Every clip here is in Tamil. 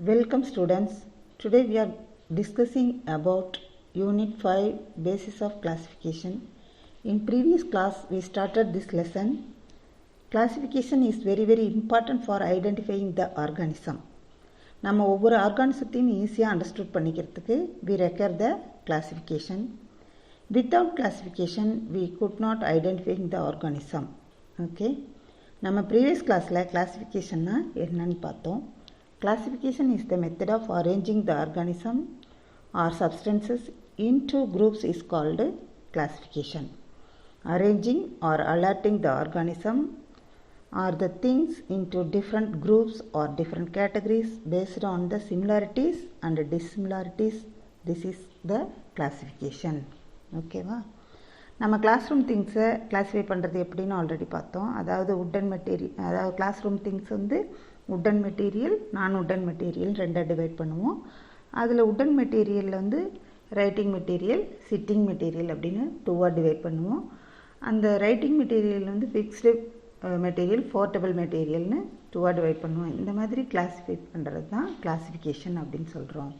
Welcome students. Today we are discussing about Unit 5 Basis of Classification. In previous class we started this lesson. Classification is very important for identifying the organism. நம்ம ஒவ்வொரு ஆர்கானிசத்தையும் ஈஸியாக அண்டர்ஸ்டுட் பண்ணிக்கிறதுக்கு we require the classification. Without classification we could not identify the organism. Okay. நம்ம previous classல classificationனா என்னன்னு பார்த்தோம். Classification is the method of arranging the organism or substances into groups is called classification. Arranging or alerting the organism or the things into different groups or different categories based on the similarities and dissimilarities. This is the classification. Okay va? நம்ம கிளாஸ் ரூம் திங்ஸை கிளாஸிஃபை பண்ணுறது எப்படின்னு ஆல்ரெடி பார்த்தோம். அதாவது உட்டன் மெட்டீரியல், அதாவது கிளாஸ் ரூம் திங்ஸ் வந்து உட்டன் மெட்டீரியல், நான் உட்டன் மெட்டீரியல் ரெண்டாக டிவைட் பண்ணுவோம். அதில் உட்டன் மெட்டீரியலில் வந்து ரைட்டிங் மெட்டீரியல், சிட்டிங் மெட்டீரியல் அப்படின்னு டூவாக டிவைட் பண்ணுவோம். அந்த ரைட்டிங் மெட்டீரியல் வந்து ஃபிக்ஸ்டு மெட்டீரியல், போர்ட்டபிள் மெட்டீரியல்னு டூவாக டிவைட் பண்ணுவோம். இந்த மாதிரி கிளாஸிஃபை பண்ணுறது தான் கிளாஸிஃபிகேஷன் அப்படின்னு சொல்கிறோம்.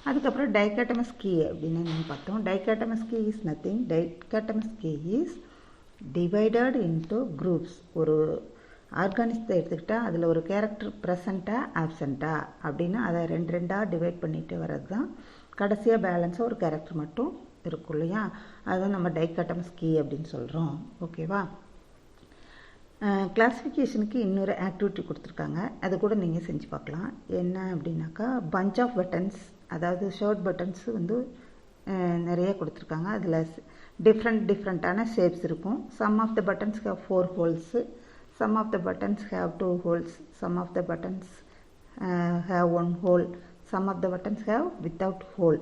அதுக்கப்புறம் டைகாட்டமஸ் கீ அப்படின்னு நம்ம பார்த்தோம். Dichotomous key is nothing. Dichotomous key is divided into groups. ஒரு ஆர்கானிசத்தை எடுத்துக்கிட்டால் அதில் ஒரு கேரக்டர் ப்ரெசண்ட்டா ஆப்சண்ட்டா அப்படின்னு அதை ரெண்டாக டிவைட் பண்ணிட்டு வர்றது தான். கடைசியாக பேலன்ஸாக ஒரு கேரக்டர் மட்டும் இருக்கும் இல்லையா, அதுதான் நம்ம டைகாட்டமஸ் கீ அப்படின்னு சொல்கிறோம். ஓகேவா? கிளாஸிஃபிகேஷனுக்கு இன்னொரு ஆக்டிவிட்டி கொடுத்துருக்காங்க, அது கூட நீங்கள் செஞ்சு பார்க்கலாம். என்ன அப்படின்னாக்கா பஞ்ச் ஆஃப் பட்டன்ஸ், அதாவது ஷர்ட் பட்டன்ஸ் வந்து நிறைய கொடுத்துருக்காங்க. அதில் டிஃப்ரெண்ட்டான ஷேப்ஸ் இருக்கும். Some of the buttons have 4 holes, some of the buttons have 2 holes, some of the buttons have 1 hole, some of the buttons have without hole.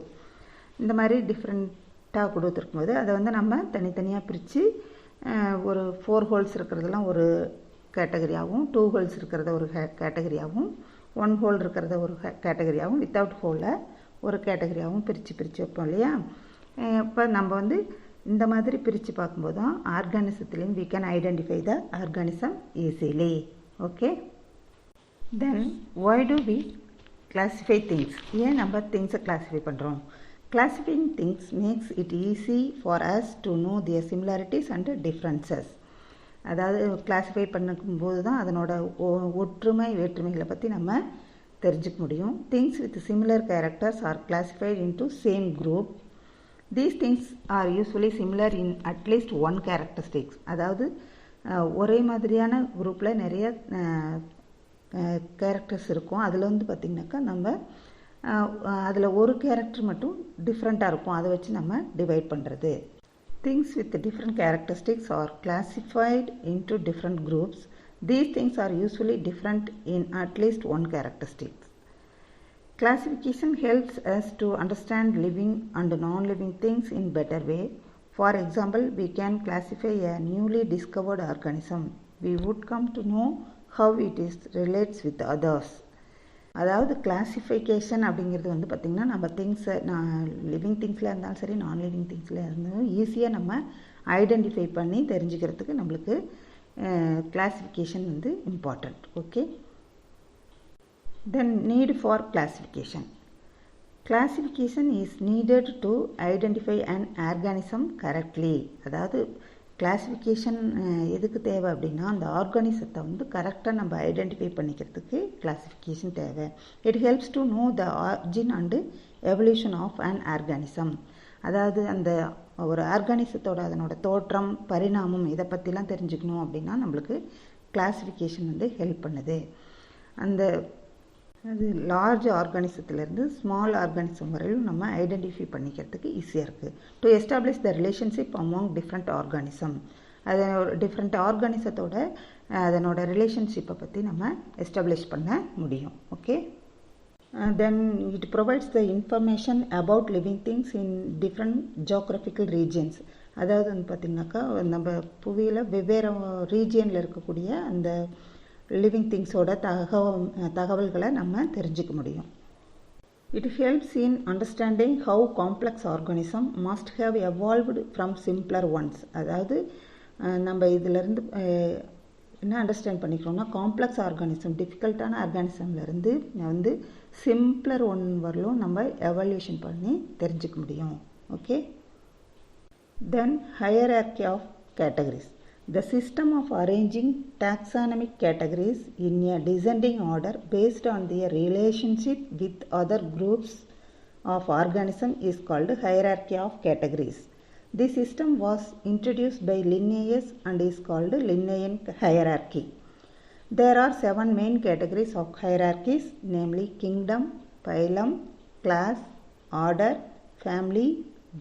இந்த மாதிரி டிஃப்ரெண்ட்டாக கொடுத்துருக்கும் போது அதை வந்து நம்ம தனித்தனியாக பிரித்து ஒரு 4 ஹோல்ஸ் இருக்கிறதெல்லாம் ஒரு கேட்டகரியாகவும், 2 ஹோல்ஸ் இருக்கிறத ஒரு கேட்டகரியாகவும், 1 ஹோல் இருக்கிறத ஒரு கேட்டகரியாகவும், வித்தவுட் ஹோலை ஒரு கேட்டகரியாகவும் பிரித்து வைப்போம் இல்லையா. இப்போ நம்ம வந்து இந்த மாதிரி பிரித்து பார்க்கும்போது தான் ஆர்கானிசத்துலேயும் we can identify the organism easily. Okay. Then why do we classify things? ஏன் நம்ம திங்ஸை கிளாஸிஃபை பண்ணுறோம்? Classifying things makes it easy for us to know their similarities and differences. அதாவது கிளாஸிஃபை பண்ணும்போது தான் அதனோட ஒற்றுமை வேற்றுமைகளை பற்றி நம்ம தெரிஞ்சுக்க முடியும். Things with similar characters are classified into same group. These things are usually similar in at least one characteristics. அதாவது ஒரே மாதிரியான குரூப்பில் நிறைய கேரக்டர்ஸ் இருக்கும். அதில் வந்து பார்த்திங்கனாக்கா நம்ம அதில் ஒரு கேரக்டர் மட்டும் டிஃப்ரெண்ட்டாக இருக்கும், அதை வச்சு நம்ம டிவைட் பண்ணுறது. Things with different characteristics R classified into different groups. These things are usually different in at least one characteristic. Classification helps us to understand living and non-living things in better way. For example, we can classify a newly discovered organism. We would come to know how it relates with others. அதாவது கிளாசிஃபிகேஷன் அப்படிங்கிறது வந்து பார்த்திங்கன்னா நம்ம திங்ஸை லிவிங் திங்ஸில் இருந்தாலும் சரி, நான் லிவிங் திங்ஸில் இருந்தாலும் ஈஸியாக நம்ம ஐடென்டிஃபை பண்ணி தெரிஞ்சுக்கிறதுக்கு நம்மளுக்கு classification வந்து important. Okay. Then need for classification. Classification is needed to identify an organism correctly. அதாவது கிளாஸிஃபிகேஷன் எதுக்கு தேவை அப்படின்னா அந்த ஆர்கானிசத்தை வந்து கரெக்டாக நம்ம ஐடென்டிஃபை பண்ணிக்கிறதுக்கு கிளாஸிஃபிகேஷன் தேவை. It helps to know the origin and evolution of an organism. அதாவது அந்த ஒரு ஆர்கானிசத்தோட அதனோட தோற்றம், பரிணாமம் இதை பற்றிலாம் தெரிஞ்சுக்கணும் அப்படின்னா நம்மளுக்கு கிளாஸிஃபிகேஷன் வந்து ஹெல்ப் பண்ணுது. அது லார்ஜ் ஆர்கானிசத்துலேருந்து ஸ்மால் ஆர்கானிசம் வரையும் நம்ம ஐடென்டிஃபை பண்ணிக்கிறதுக்கு ஈஸியாக இருக்குது. To establish the relationship among different organism. அது ஒரு டிஃப்ரெண்ட் ஆர்கானிசத்தோட அதனோட ரிலேஷன்ஷிப்பை பற்றி நம்ம எஸ்டாப்ளிஷ் பண்ண முடியும். Okay. Then it provides the information about living things in different geographical regions. அதாவது வந்து பார்த்திங்கனாக்கா நம்ம புவியில் வெவ்வேறு ரீஜியனில் இருக்கக்கூடிய அந்த லிவிங் திங்ஸோட தகவல்களை நம்ம தெரிஞ்சுக்க முடியும். It helps in understanding how complex organism must have evolved from simpler ones. அதாவது நம்ம இதிலிருந்து என்ன அண்டர்ஸ்டாண்ட் பண்ணிக்கிறோம்னா காம்ப்ளெக்ஸ் ஆர்கானிசம் டிஃபிகல்ட்டான ஆர்கானிசம்லேருந்து வந்து சிம்பிளர் ஒன் வரலும் நம்ம எவால்யூஷன் பண்ணி தெரிஞ்சுக்க முடியும். Okay. Then hierarchy of categories. The system of arranging taxonomic categories in a descending order based on their relationship with other groups of organisms is called hierarchy of categories. This system was introduced by Linnaeus and is called Linnaean hierarchy. There are 7 main categories of hierarchies, namely kingdom, phylum, class, order, family,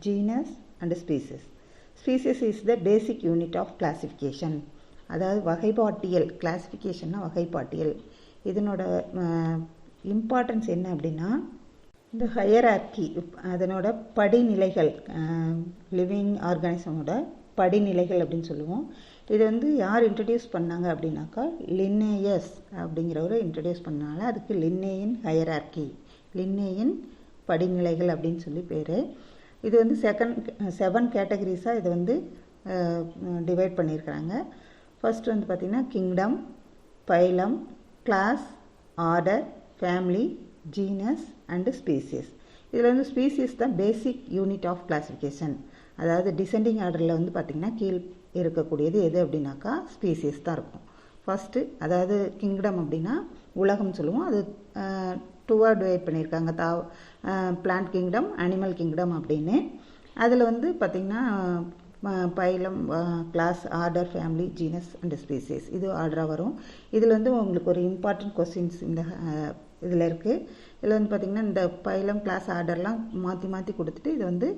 genus and species. Species is the basic unit of classification. அதாவது வகைப்பாட்டியல், கிளாசிஃபிகேஷன்னா வகைப்பாட்டியல். இதனோட இம்பார்ட்டன்ஸ் என்ன அப்படின்னா இந்த ஹையரார்கி அதனோட படிநிலைகள், லிவிங் ஆர்கானிசமோட படிநிலைகள் அப்படின்னு சொல்லுவோம். இது வந்து யார் இன்ட்ரடியூஸ் பண்ணாங்க அப்படின்னாக்கா லின்னேயஸ் அப்படிங்கிறவரை இன்ட்ரடியூஸ் பண்ணால அதுக்கு லின்னேயன் ஹையரார்கி, லின்னேயன் படிநிலைகள் அப்படின்னு சொல்லி பேர். இது வந்து 7 கேட்டகரிஸாக இதை வந்து டிவைட் பண்ணியிருக்கிறாங்க. ஃபர்ஸ்ட் வந்து பார்த்திங்கன்னா kingdom, phylum, class, order, family, genus and species. இதில் வந்து ஸ்பீசிஸ் தான் பேசிக் யூனிட் ஆஃப் கிளாசிஃபிகேஷன். அதாவது டிசெண்டிங் ஆர்டரில் வந்து பார்த்திங்கன்னா கீழ் இருக்கக்கூடியது எது அப்படின்னாக்கா ஸ்பீசிஸ் தான் இருக்கும். ஃபஸ்ட்டு அதாவது கிங்டம் அப்படின்னா உலகம் சொல்லுவோம். அது 2ஆக டிவைட் பண்ணியிருக்காங்க, பிளான்ட் கிங்டம், அனிமல் கிங்டம் அப்படின்னு. அதில் வந்து பார்த்திங்கன்னா phylum, class, order, family, genus and species இது ஆர்டராக வரும். இதில் வந்து உங்களுக்கு ஒரு இம்பார்ட்டன்ட் கொஸ்டின்ஸ் இந்த இதில் இருக்குது. இதில் வந்து பார்த்திங்கன்னா இந்த பைலம், கிளாஸ், ஆர்டர்லாம் மாற்றி கொடுத்துட்டு இது வந்து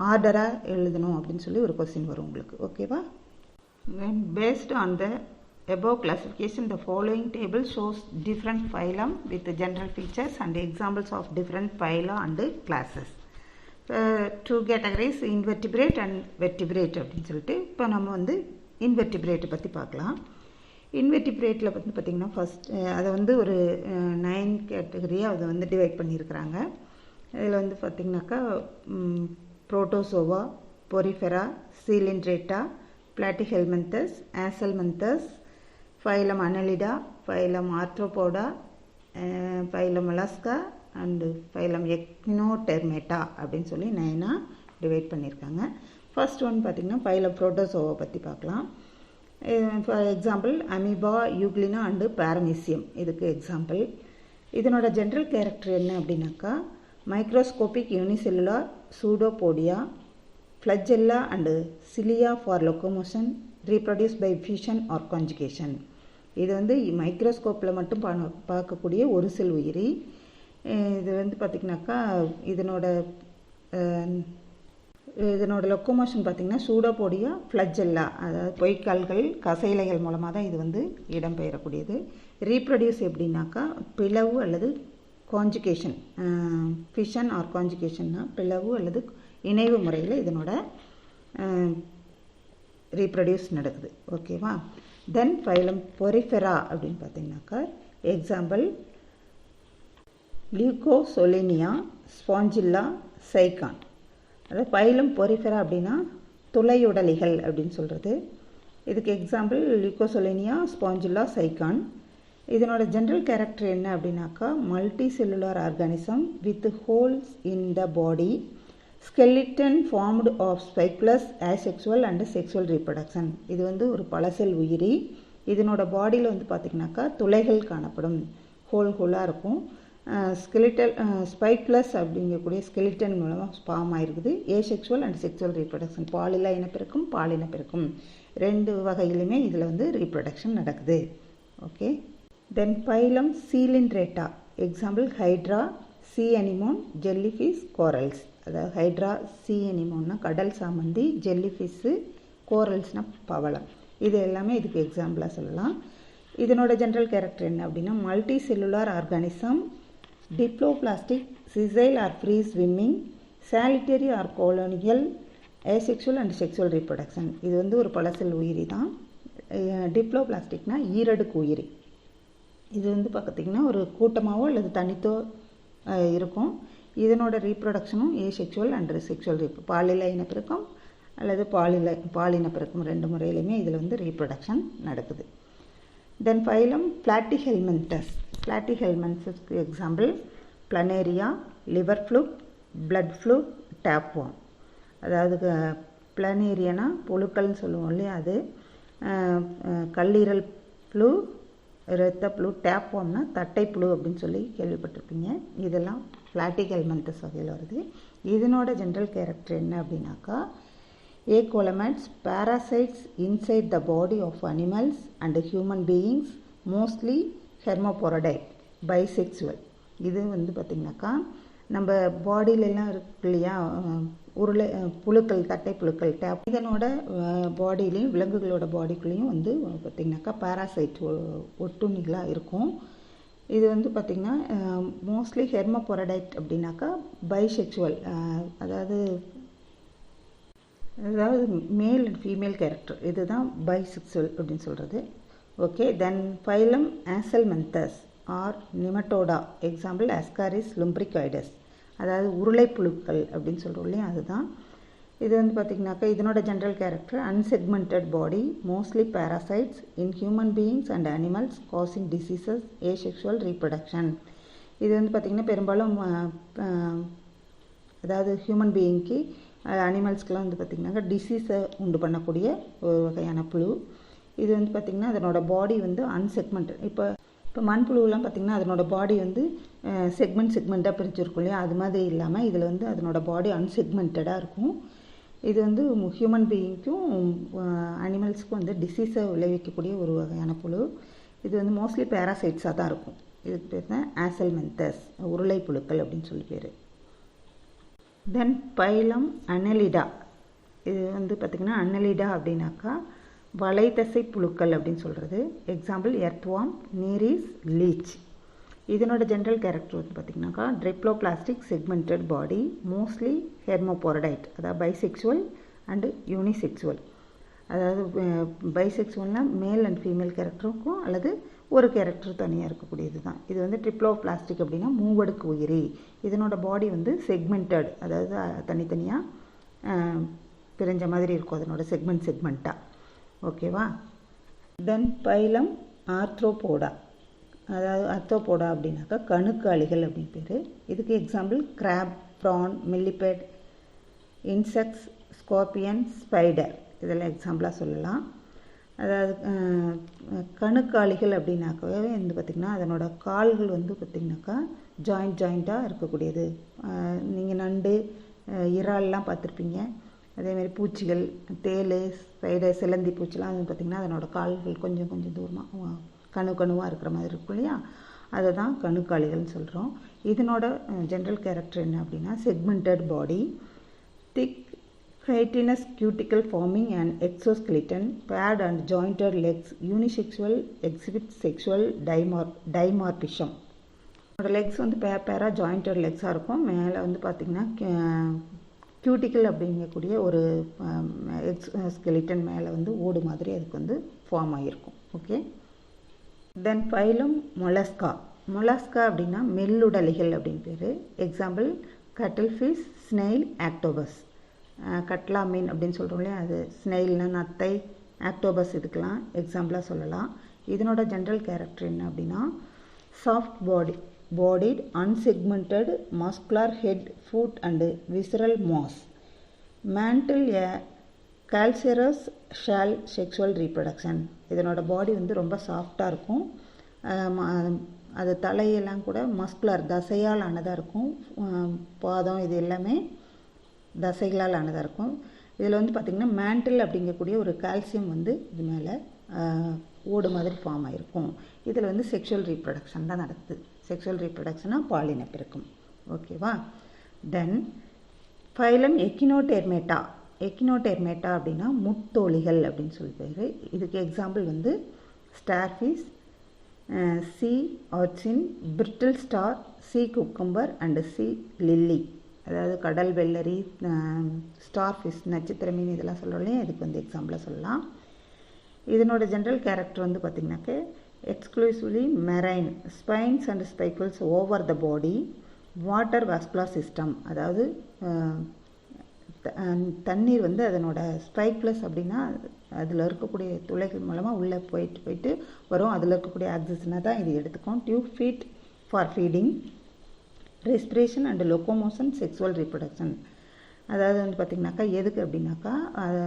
ஆர்டராக எழுதணும் அப்படின்னு சொல்லி ஒரு கொஸ்டின் வரும் உங்களுக்கு. ஓகேவா? Based on the above classification, the following table shows different phylum with general features and examples of different phyla and classes. 2 categories, invertebrate and vertebrate அப்படின்னு சொல்லிட்டு இப்போ நம்ம வந்து இன்வெர்டிபிரேட்டை பற்றி பார்க்கலாம். இன்வெர்டிபிரேட்டில் வந்து பார்த்திங்கன்னா ஃபஸ்ட் அதை வந்து ஒரு 9 கேட்டகரியாக அதை வந்து டிவைட் பண்ணியிருக்கிறாங்க. இதில் வந்து பார்த்திங்கனாக்கா protozoa, porifera, coelenterata, platyhelminthes, aschelminthes, phylum annelida, phylum arthropoda, phylum mollusca and phylum echinodermata அப்படின்னு சொல்லி 9ஆக டிவைட் பண்ணியிருக்காங்க. ஃபர்ஸ்ட் ஒன் பார்த்திங்கன்னா ஃபைலம் புரோட்டோசோவா பற்றி பார்க்கலாம். For example amoeba, euglena and paramecium இதுக்கு எக்ஸாம்பிள். இதனோட ஜென்ரல் கேரக்டர் என்ன அப்படின்னாக்கா microscopic unicellular pseudopodia, flagella and cilia for locomotion, reproduced by fission or conjugation. இது வந்து மைக்ரோஸ்கோப்பில் மட்டும் பார்க்கக்கூடிய ஒரு செல் உயிரி. இது வந்து பார்த்திங்கனாக்கா இதனோட லொக்கோமோஷன் பார்த்திங்கன்னா சூடோபோடியா, ஃப்ளஜெல்லா அதாவது பொய்க்கால்கள், கசைலைகள் மூலமாக தான் இது வந்து இடம்பெயரக்கூடியது. ரீப்ரொடியூஸ் எப்படின்னாக்கா பிளவு அல்லது கான்ஜுகேஷன், ஃபிஷன் ஆர் கான்ஜுகேஷன்னா பிளவு அல்லது இணைவு முறையில் இதனோட ரீப்ரொடியூஸ் நடக்குது. ஓகேவா? தென் ஃபைலம் பொரிஃபெரா அப்படின்னு பார்த்தீங்கன்னாக்கா எக்ஸாம்பிள் லியூகோசோலேனியா, ஸ்பாஞ்சில்லா, சைகான். அதாவது ஃபைலம் பொரிஃபெரா அப்படின்னா துளையுடலிகள் அப்படின்னு சொல்கிறது. இதுக்கு எக்ஸாம்பிள் லியூகோசோலேனியா, ஸ்பாஞ்சில்லா, சைகான். இதனோட ஜென்ரல் கேரக்டர் என்ன அப்படின்னாக்கா multi cellular organism with holes in the body, skeleton formed of spiculous, asexual and sexual reproduction. இது வந்து ஒரு பலசெல் உயிரி. இதனோட பாடியில் வந்து பார்த்திங்கனாக்கா துளைகள் காணப்படும், ஹோலாக இருக்கும். ஸ்பைக்லஸ் அப்படிங்கக்கூடிய ஸ்கெலிட்டன் மூலமாக ஃபார்ம் ஆகிருக்குது. ஏசெக்சுவல் அண்ட் செக்சுவல் ரீப்ரொடக்ஷன், பாலில்லா இனப்பெருக்கம், பாலினப்பெருக்கம் 2 வகையிலுமே இதில் வந்து ரீப்ரொடக்ஷன் நடக்குது. Okay. Then phylum coelenterata, example hydra, sea anemone, jellyfish, corals. அதாவது ஹைட்ரா, சி அனிமோன்னா கடல் சாமந்தி, ஜெல்லிஃபிஷ்ஷு, கோரல்ஸ்னால் பவளம். இது எல்லாமே இதுக்கு எக்ஸாம்பிளாக சொல்லலாம். இதனோட ஜென்ரல் கேரக்டர் என்ன அப்படின்னா multicellular organism, diploblastic, sessile or free swimming, solitary or colonial, asexual and sexual reproduction. இது வந்து ஒரு பலசெல் உயிரி தான். டிப்ளோபிளாஸ்டிக்னா ஈரடுக்கு உயிரி. இது வந்து பார்த்திங்கன்னா ஒரு கூட்டமாகவோ அல்லது தனித்தோ இருக்கும். இதனோட ரீப்ரொடக்ஷனும் ஏசெக்சுவல் அண்ட் செக்சுவல் பாலியல் இனப்பெருக்கம் அல்லது பாலினப்பெருக்கம், ரெண்டு முறையிலுமே இதில் வந்து ரீப்ரொடக்ஷன் நடக்குது. Then phylum platyhelminthes. பிளாட்டிஹெல்மின்தஸ்க்கு example planaria, liver fluke, blood fluke, tapeworm. அதாவது பிளனேரியானா புழுக்கள்னு சொல்லுவோம் இல்லையா, அது கல்லீரல் புழு, இரத்த புழு, டேப்வார்ம்னா தட்டைப்புழு அப்படின்னு சொல்லி கேள்விப்பட்டிருப்பீங்க. இதெல்லாம் பிளாட்டிஹெல்மின்தஸ் வகையில் வருது. இதனோட ஜென்ரல் கேரக்டர் என்ன அப்படின்னாக்கா, ஏகோலமேட்ஸ் parasites inside the body of animals and human beings, mostly hermaphrodite, bisexual. இது வந்து பார்த்திங்கனாக்கா நம்ம பாடியிலலாம் இருக்கு இல்லையா, உருளை புழுக்கள், தட்டை புழுக்கள், டேப், இதனோட பாடியிலையும் விலங்குகளோட பாடிக்குள்ளேயும் வந்து பார்த்திங்கனாக்கா பாராசைட் ஒட்டுண்ணிகளாக இருக்கும். இது வந்து பார்த்திங்கன்னா மோஸ்ட்லி ஹெர்மோபொரடைட் அப்படின்னாக்கா பைசெக்சுவல், அதாவது மேல் அண்ட் ஃபீமேல் கேரக்டர், இதுதான் பைசெக்சுவல் அப்படின்னு சொல்கிறது. Okay. Then phylum ஆசல்மென்தஸ் R நிமட்டோடா. Example ascaris லும்பிரிகாய்டஸ், அதாவது உருளைப்புழுக்கள் அப்படின்னு சொல்கிறோம் இல்லையா, அதுதான். இது வந்து பார்த்திங்கனாக்கா இதனோட general character unsegmented body, mostly parasites in human beings and animals, causing diseases, asexual reproduction. இது வந்து பார்த்திங்கன்னா பெரும்பாலும் அதாவது ஹியூமன் பீயிங்க்கு, அனிமல்ஸ்க்கெலாம் வந்து பார்த்திங்கனாக்கா டிசீஸை உண்டு பண்ணக்கூடிய ஒரு வகையான புழு. இது வந்து பார்த்திங்கன்னா அதனோட பாடி வந்து அன்செக்மெண்டட். இப்போ மண்புழுவெலாம் பார்த்திங்கன்னா அதனோட பாடி வந்து செக்மெண்ட்டாக பிரிச்சுருக்கும் இல்லையா, அது மாதிரி இல்லாமல் இதில் வந்து அதனோட பாடி அன்செக்மெண்டடாக இருக்கும். இது வந்து ஹியூமன் பீயிங்க்கும் அனிமல்ஸ்க்கும் வந்து டிசீஸை விளைவிக்கக்கூடிய ஒரு வகையான புழு. இது வந்து மோஸ்ட்லி பேராசைட்ஸாக தான் இருக்கும். இதுக்கு பேர் தான் ஆசல்மென்தஸ், உருளை புழுக்கள் அப்படின்னு சொல்லி பேர். Then phylum annelida. இது வந்து பார்த்திங்கன்னா அன்னலிடா அப்படின்னாக்கா வலைதசை புழுக்கள் அப்படின்னு சொல்கிறது. Example earthworm, nereis, leech. இதனோட ஜென்ரல் கேரக்டர் வந்து பார்த்திங்கனாக்கா triploblastic segmented body, mostly hermaphrodite, அதாவது பைசெக்சுவல் அண்டு யூனிசெக்சுவல். அதாவது பைசெக்சுவல்னால் மேல் அண்ட் ஃபீமேல் கேரக்டருக்கும் அல்லது ஒரு கேரக்டர் தனியாக இருக்கக்கூடியது தான். இது வந்து ட்ரிப்ளோபிளாஸ்டிக் அப்படின்னா மூவடுக்கு உயிரி. இதனோட பாடி வந்து செக்மெண்டட், அதாவது தனித்தனியாக பிரிஞ்ச மாதிரி இருக்கும், அதனோட செக்மெண்ட்டாக. ஓகேவா. Then phylum arthropoda. அதாவது ஆர்த்ரோபோடா அப்படின்னாக்கா கணுக்காளிகள் அப்படின்னு பேர். இதுக்கு example crab, prawn, millipede, insects, scorpion, spider, இதெல்லாம் எக்ஸாம்பிளாக சொல்லலாம். அதாவது கணுக்காளிகள் அப்படின்னாக்கவே வந்து பார்த்திங்கன்னா அதனோட கால்கள் வந்து பார்த்திங்கனாக்கா ஜாயிண்ட்டாக இருக்கக்கூடியது. நீங்கள் நண்டு, இறால்லாம் பார்த்துருப்பீங்க. அதேமாதிரி பூச்சிகள், தேள், ஸ்பைடர், சிலந்தி பூச்சிலாம் வந்து பார்த்திங்கன்னா அதனோட கால்கள் கொஞ்சம் தூரமாக கணுவாக இருக்கிற மாதிரி இருக்கும் இல்லையா, அதை தான் கணுக்காளிகள்னு சொல்கிறோம். இதனோட ஜென்ரல் கேரக்டர் என்ன அப்படின்னா segmented body, thick chitinous cuticle forming an exoskeleton, paired and jointed legs, unisexual, exhibit sexual dimorphism. Legs வந்து பேராக ஜாயிண்டட் லெக்ஸாக இருக்கும். மேலே வந்து பார்த்திங்கன்னா கியூட்டிக்கல் அப்படிங்கக்கூடிய ஒரு ஸ்கெலிட்டன் மேலே வந்து ஓடு மாதிரி அதுக்கு வந்து ஃபார்ம் ஆகியிருக்கும். Okay. Then phylum mollusca. Mollusca அப்படின்னா மெல்லுடலிகள் அப்படின்னு பேர். Example cuttlefish, snail, octopus. கட்லா மீன் அப்படின்னு சொல்கிறோம் இல்லையா, அது ஸ்னெயில்னா நத்தை, ஆக்டோபஸ் இதுக்கெலாம் எக்ஸாம்பிளாக சொல்லலாம். இதனோட ஜென்ரல் கேரக்டர் என்ன அப்படின்னா soft bodied, unsegmented, muscular head, foot and visceral mass, mantle a calcareous shell, sexual reproduction. இதனோட பாடி வந்து ரொம்ப சாஃப்டாக இருக்கும். அது தலையெல்லாம் கூட மஸ்குலர், தசையால் ஆனதாக இருக்கும். பாதம் இது எல்லாமே தசைகளால் ஆனதாக இருக்கும். இதில் வந்து பார்த்திங்கன்னா மேண்டில் அப்படிங்கக்கூடிய ஒரு கால்சியம் வந்து இது மேலே ஓடு மாதிரி ஃபார்ம் ஆகிருக்கும். இதில் வந்து செக்ஷுவல் ரீப்ரொடக்ஷன் தான் நடக்குது. செக்ஷுவல் ரீப்ரொடக்ஷனாக பாலினப்பெருக்கம். ஓகேவா. தென் ஃபைலம் எக்கினோடெர்மேட்டா. எக்கினோடெர்மேட்டா அப்படின்னா முத்தோலிகள் அப்படின்னு சொல்லி பேர். இதுக்கு எக்ஸாம்பிள் வந்து starfish, sea urchin, brittle star, sea cucumber and sea lily. அதாவது கடல் வெள்ளரி, ஸ்டார் ஃபிஷ், நட்சத்திர மீன், இதெல்லாம் சொல்கிறோம் இல்லையா, இதுக்கு வந்து எக்ஸாம்பிளாக சொல்லலாம். இதனோட ஜென்ரல் கேரக்டர் வந்து பார்த்திங்கனாக்க exclusively marine, spines and spicules over the body, water vascular system, அதாவது தண்ணீர் வந்து அதனோட ஸ்பைக்லெஸ் அப்படின்னா அதில் இருக்கக்கூடிய துளைகள் மூலமாக உள்ளே போயிட்டு வரும். அதில் இருக்கக்கூடிய ஆக்சிஜனை தான் இது எடுத்துக்கும். Tube feet for feeding, respiration and locomotion, sexual reproduction. அதாவது வந்து பார்த்திங்கனாக்கா எதுக்கு அப்படின்னாக்கா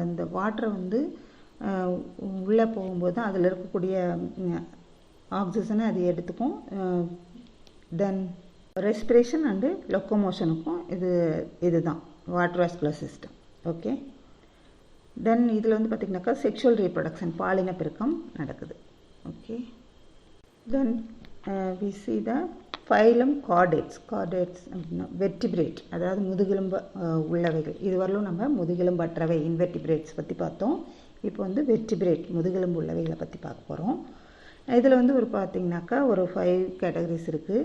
அந்த வாட்டரை வந்து உள்ளே போகும்போது தான் அதில் இருக்கக்கூடிய ஆக்சிஜனை அது எடுத்துக்கும். தென் ரெஸ்பிரேஷன் அண்டு லொக்கோமோஷனுக்கும் இதுதான் water vascular system. Okay. Then இதில் வந்து பார்த்திங்கனாக்கா செக்ஷுவல் ரீப்ரொடக்ஷன், பாலின பெருக்கம் நடக்குது. Okay. Then we see the phylum chordates அப்படின்னா வெர்டிபிரேட், அதாவது முதுகெலும்பு உள்ளவைகள். இதுவரையிலும் நம்ம முதுகெலும்பற்றவை இன்வெர்டிபிரேட்ஸ் பற்றி பார்த்தோம். இப்போ வந்து வெர்டிபிரேட் முதுகெலும்பு உள்ளவைகளை பற்றி பார்க்க போகிறோம். இதில் வந்து பார்த்திங்கனாக்கா ஒரு 5 கேட்டகரிஸ் இருக்குது.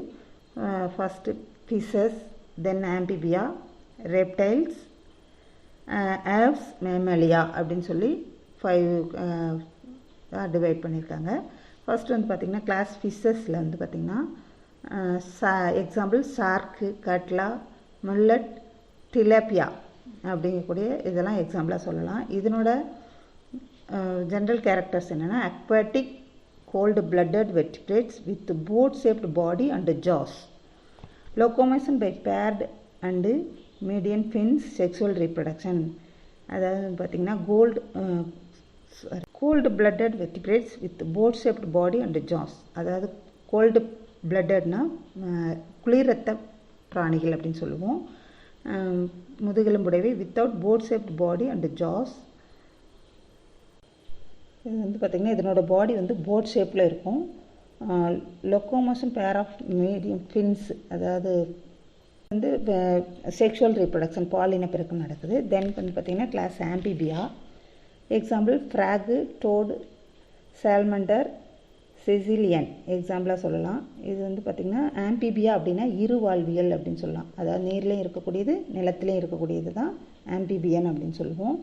ஃபஸ்ட்டு ஃபிஷஸ், தென் ஆம்பிபியா, ரெப்டைல்ஸ், ஆவ்ஸ், மேமலியா அப்படின்னு சொல்லி 5 டிவைட் பண்ணியிருக்காங்க. ஃபர்ஸ்ட் வந்து பார்த்திங்கன்னா கிளாஸ் ஃபிஷஸில் வந்து பார்த்திங்கன்னா எக்ஸாம்பிள் ஷார்க்கு, கட்லா, முல்லட், டிலேப்பியா அப்படிங்கக்கூடிய இதெல்லாம் எக்ஸாம்பிளாக சொல்லலாம். இதனோட ஜென்ரல் கேரக்டர்ஸ் என்னென்னா aquatic cold blooded vertebrates with boat shaped body and jaws, locomotion by paired and median fins, sexual reproduction. அதாவது பார்த்திங்கன்னா cold blooded vertebrates with boat shaped body and jaws. அதாவது cold bloodedனா குளிர் இரத்த பிராணிகள் அப்படின்னு சொல்லுவோம். முதுகெலும்புடையவை without boat shaped body and jaws. இது வந்து பார்த்திங்கன்னா இதனோட பாடி வந்து போட் ஷேப்பில் இருக்கும். Locomotion pair of medium fins, அதாவது வந்து செக்ஷுவல் ரீப்ரொடக்ஷன் பாலின பெருக்கம் நடக்குது. தென் வந்து பார்த்திங்கன்னா கிளாஸ் ஆம்பிபியா, எக்ஸாம்பிள் ஃப்ராகு, டோடு, சால்மண்டர், செசிலியன் எக்ஸாம்பிளாக சொல்லலாம். இது வந்து பார்த்திங்கன்னா ஆம்பிபியா அப்படின்னா இருவாழ்வியல் அப்படின்னு சொல்லலாம். அதாவது நீர்லேயும் இருக்கக்கூடியது நிலத்திலையும் இருக்கக்கூடியது தான் ஆம்பிபியன் அப்படின்னு சொல்லுவோம்.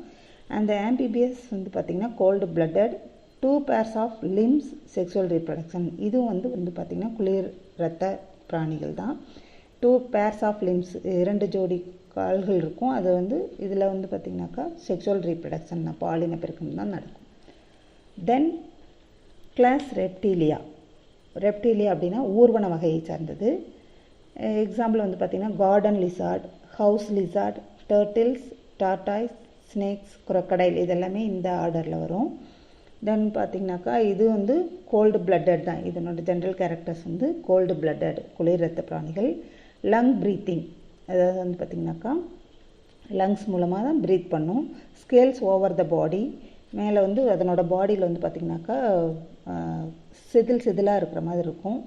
அந்த ஆம்பிபியஸ் வந்து பார்த்திங்கன்னா cold blooded, 2 pairs of limbs, sexual reproduction. இதுவும் வந்து பார்த்திங்கன்னா குளிர் இரத்த பிராணிகள் தான். 2 pairs ஆஃப் லிம்ஸ், 2 ஜோடி கால்கள் இருக்கும். அது வந்து இதில் வந்து பார்த்திங்கனாக்கா செக்ஷுவல் ரீப்ரொடக்ஷன் தான், பாலின பெருக்கம் தான் நடக்கும். தென் கிளாஸ் ரெப்டீலியா அப்படின்னா ஊர்வன வகையை சார்ந்தது. எக்ஸாம்பிள் வந்து பார்த்திங்கன்னா garden lizard, house lizard, turtles, tortoise, snakes, crocodile இதெல்லாமே இந்த ஆர்டரில் வரும். தென் பார்த்திங்கனாக்கா இது வந்து கோல்டு பிளட்டட் தான். இதனோட ஜென்ரல் கேரக்டர்ஸ் வந்து கோல்டு பிளட்டட், குளிர் இரத்த பிராணிகள். லங் ப்ரீத்திங், அதாவது வந்து பார்த்திங்கனாக்கா லங்ஸ் மூலமாக தான் ப்ரீத் பண்ணும். ஸ்கேல்ஸ் ஓவர் த பாடி, மேலே வந்து அதனோட பாடியில் வந்து பார்த்திங்கனாக்கா சிதிலாக இருக்கிற மாதிரி இருக்கும்.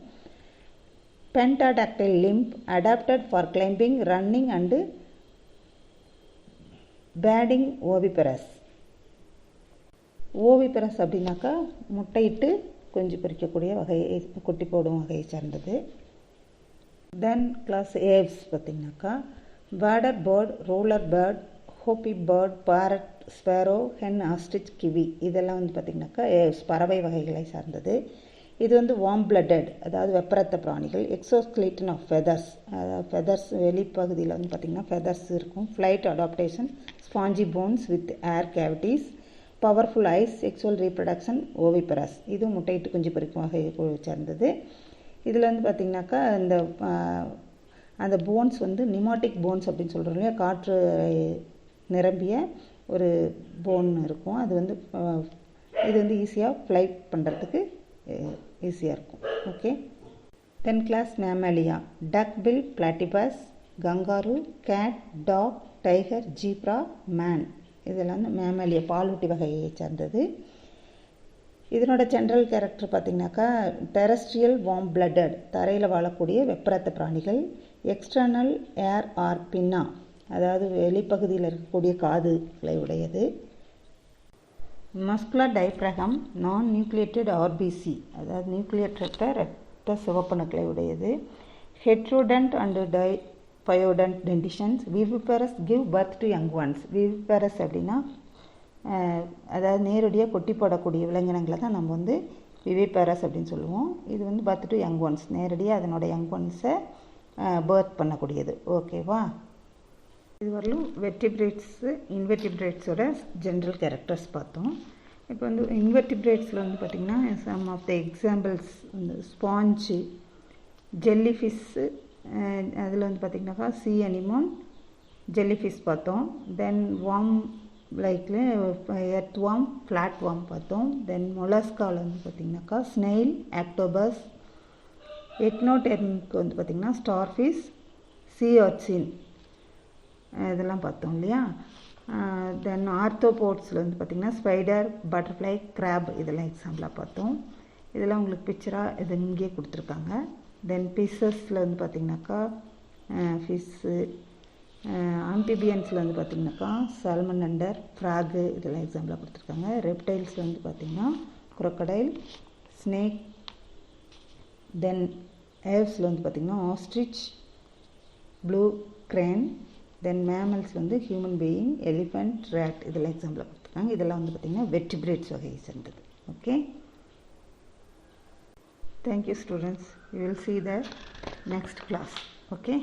Pentadactyl limb, adapted for climbing, running and paddling. Oviparous அப்படின்னாக்கா முட்டையிட்டு குஞ்சு பொரிக்கக்கூடிய வகையை, குட்டி போடும் வகையை சார்ந்தது. தென் கிளாஸ் ஏவ்ஸ் பார்த்திங்கனாக்கா பேர்டர் bird, roller bird, hoopoe bird, parrot, sparrow, hen, ostrich, kiwi இதெல்லாம் வந்து பார்த்திங்கனாக்கா ஏவ்ஸ் பறவை வகைகளை சார்ந்தது. இது வந்து வார்ம் பிளட்டட், அதாவது வெப்பரத்த பிராணிகள். எக்ஸோஸ்கெலிட்டன் ஆஃப் ஃபெதர்ஸ், அதாவது ஃபெதர்ஸ் வெளிப்பகுதியில் வந்து பார்த்திங்கன்னா ஃபெதர்ஸ் இருக்கும். Flight adaptation, spongy bones with air cavities, powerful eyes, sexual reproduction, oviparous. இதுவும் முட்டையிட்டு குஞ்சு பொரிக்கும் வகையை சார்ந்தது. இதில் வந்து பார்த்திங்கனாக்கா இந்த அந்த போன்ஸ் வந்து நிமாட்டிக் போன்ஸ் அப்படின்னு சொல்கிறோம் இல்லையா, காற்று நிரம்பிய ஒரு போன் இருக்கும். அது வந்து இது வந்து ஈஸியாக ஃப்ளை பண்ணுறதுக்கு ஈஸியாக இருக்கும். Okay. Then class mammalia, duck bill, platypus, kangaroo, cat, dog, tiger, zebra, man இதெல்லாம் வந்து மேமலியா பாலூட்டி வகையை சார்ந்தது. இதனோட ஜென்ரல் கேரக்டர் பார்த்திங்கனாக்கா டெரஸ்ட்ரியல் வார்ம் பிளட்டட், தரையில் வாழக்கூடிய வெப்பரத்த பிராணிகள். எக்ஸ்டர்னல் ஏர் ஆர் பின்னா, அதாவது வெளிப்பகுதியில் இருக்கக்கூடிய காதுகளை உடையது. மஸ்குலர் டைப்ரகம், நான் நியூக்ளியேட்டட் ஆர்பிசி, அதாவது நியூக்ளியேட்டற்ற இரத்த சிவப்பணுக்களை உடையது. Heterodont and diphyodont dentitions. Viviparous give birth to young ones. Viviparous அப்படின்னா அதாவது நேரடியாக கொட்டி போடக்கூடிய விலங்கினங்களை தான் நம்ம வந்து விவிபரஸ் அப்படின்னு சொல்லுவோம். இது வந்து பர்த் டு யங் ஒன்ஸ், நேரடியாக அதனோட யங் ஒன்ஸை பர்த் பண்ணக்கூடியது. ஓகேவா. இது வரலும் வெர்டிபிரேட்ஸு இன்வெர்டிபிரேட்ஸோட ஜென்ரல் கேரக்டர்ஸ் பார்த்தோம். இப்போ வந்து இன்வெர்டிபிரேட்ஸில் வந்து பார்த்திங்கன்னா சம் ஆஃப் த எக்ஸாம்பிள்ஸ் வந்து ஸ்பாஞ்சு, ஜெல்லி ஃபிஷ்ஷு, அதில் வந்து பார்த்திங்கனாக்கா சீ அனிமோன், ஜெல்லி ஃபிஷ் பார்த்தோம். தென் வார்ம் லைக்ல எர்த் வார்ம், ஃப்ளாட் வார்ம் பார்த்தோம். தென் மொலஸ்காவில் வந்து பார்த்திங்கனாக்கா ஸ்னெயில், ஆக்டோபஸ், எக்னோடெர்மிக் வந்து பார்த்திங்கன்னா ஸ்டார் ஃபிஷ், சீ ஆர்ச்சின் இதெல்லாம் பார்த்தோம் இல்லையா. தென் ஆர்த்தோபோட்ஸில் வந்து பார்த்திங்கன்னா ஸ்பைடர், பட்டர்ஃப்ளை, கிராப் இதெல்லாம் எக்ஸாம்பிளாக பார்த்தோம். இதெல்லாம் உங்களுக்கு பிக்சராக இது இங்கேயே கொடுத்துருக்காங்க. தென் ஃபிஷ்ஷஸில் வந்து பார்த்திங்கனாக்கா ஃபிஷ்ஷு, ஆம்பிபியன்ஸில் வந்து பார்த்திங்கனாக்கா சால்மனண்டர், ஃப்ராகு இதெல்லாம் எக்ஸாம்பிளாக கொடுத்துருக்காங்க. ரெப்டைல்ஸில் வந்து பார்த்திங்கன்னா குரோக்கடைல், ஸ்னேக். தென் ஏவ்ஸில் வந்து பார்த்திங்கன்னா ஆஸ்ட்ரிச், ப்ளூ கிரேன். தென் மேமல்ஸ் வந்து ஹியூமன் பீயிங், எலிஃபண்ட், ரேட் இதெல்லாம் எக்ஸாம்பிளாக கொடுத்துருக்காங்க. இதெல்லாம் வந்து பார்த்திங்கன்னா வெர்டிபிரேட்ஸ் வகையை சேர்ந்தது. Okay, thank you students. You will see the next class. Okay.